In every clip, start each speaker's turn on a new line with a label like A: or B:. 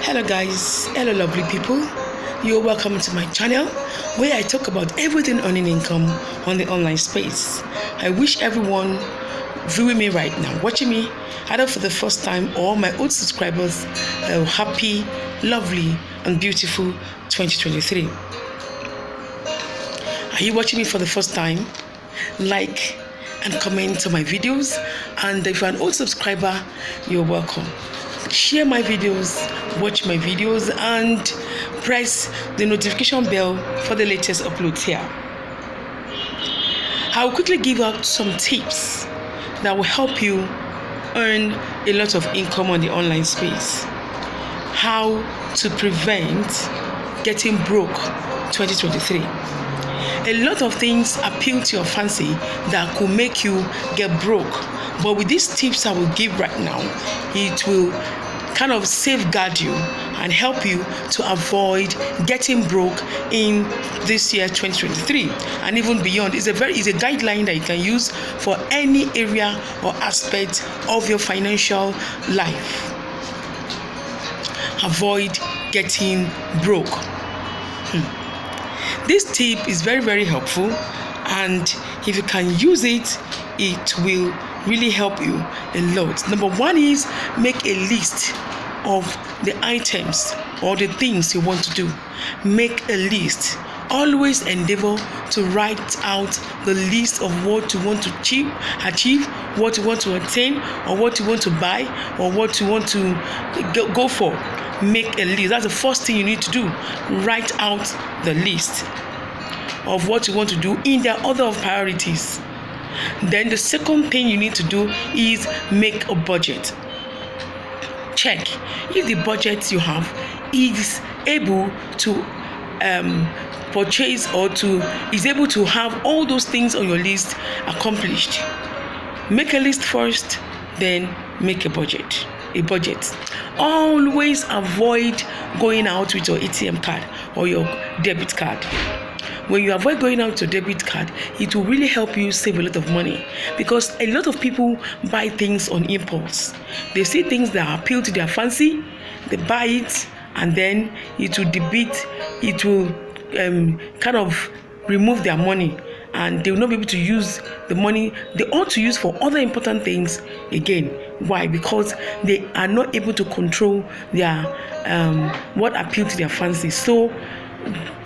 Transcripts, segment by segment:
A: Hello guys, hello lovely people. You're welcome to my channel where I talk about everything earning income on the online space. I wish everyone viewing me right now, watching me either for the first time or my old subscribers, a happy, lovely and beautiful 2023. Are you watching me for the first time? Like and comment on my videos, and if you're an old subscriber, you're welcome. Share my videos, watch my videos, and press the notification bell for the latest uploads here. I will quickly give out some tips that will help you earn a lot of income on the online space. How to prevent getting broke 2023. A lot of things appeal to your fancy that could make you get broke, but with these tips I will give right now, it will kind of safeguard you and help you to avoid getting broke in this year 2023 and even beyond. It's a guideline that you can use for any area or aspect of your financial life. Avoid getting broke. This tip is very, very helpful, and if you can use it, it will really help you a lot. Number one is make a list of the items or the things you want to do. Make a list. Always endeavor to write out the list of what you want to achieve, what you want to attain, or what you want to buy, or what you want to go for. Make a list. That's the first thing you need to do. Write out the list of what you want to do in the order of priorities. Then the second thing you need to do is make a budget. Check if the budget you have is able to purchase or is able to have all those things on your list accomplished. Make a list first, then make a budget. Always avoid going out with your ATM card or your debit card. When you avoid going out with your debit card, it will really help you save a lot of money, because a lot of people buy things on impulse. They see things that appeal to their fancy, they buy it, and then it will kind of remove their money, and they will not be able to use the money they ought to use for other important things again. Why? Because they are not able to control their what appeals to their fancy. So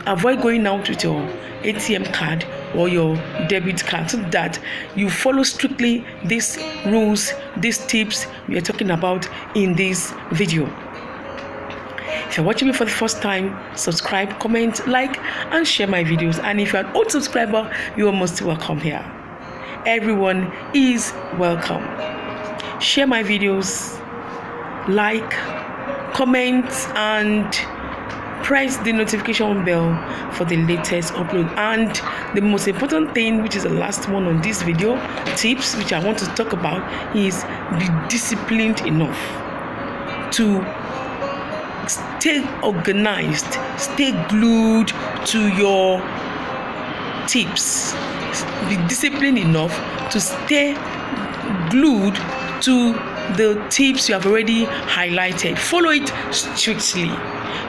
A: avoid going out with your ATM card or your debit card, so that you follow strictly these rules, these tips we are talking about in this video. If you're watching me for the first time, subscribe, comment, like, and share my videos. And if you're an old subscriber, you are most welcome here. Everyone is welcome. Share my videos, like, comment, and press the notification bell for the latest upload. And the most important thing, which is the last one on this video, tips which I want to talk about, is be disciplined enough to stay organized, stay glued to your tips. Be disciplined enough to stay glued to the tips you have already highlighted. Follow it strictly.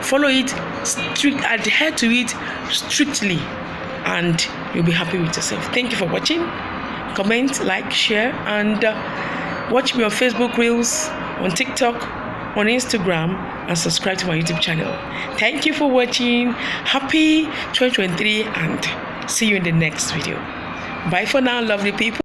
A: Adhere to it strictly, and you'll be happy with yourself. Thank you for watching. Comment, like, share, and watch me on Facebook Reels, on TikTok, on Instagram, and subscribe to my YouTube channel. Thank you for watching. Happy 2023, and see you in the next video. Bye for now, lovely people.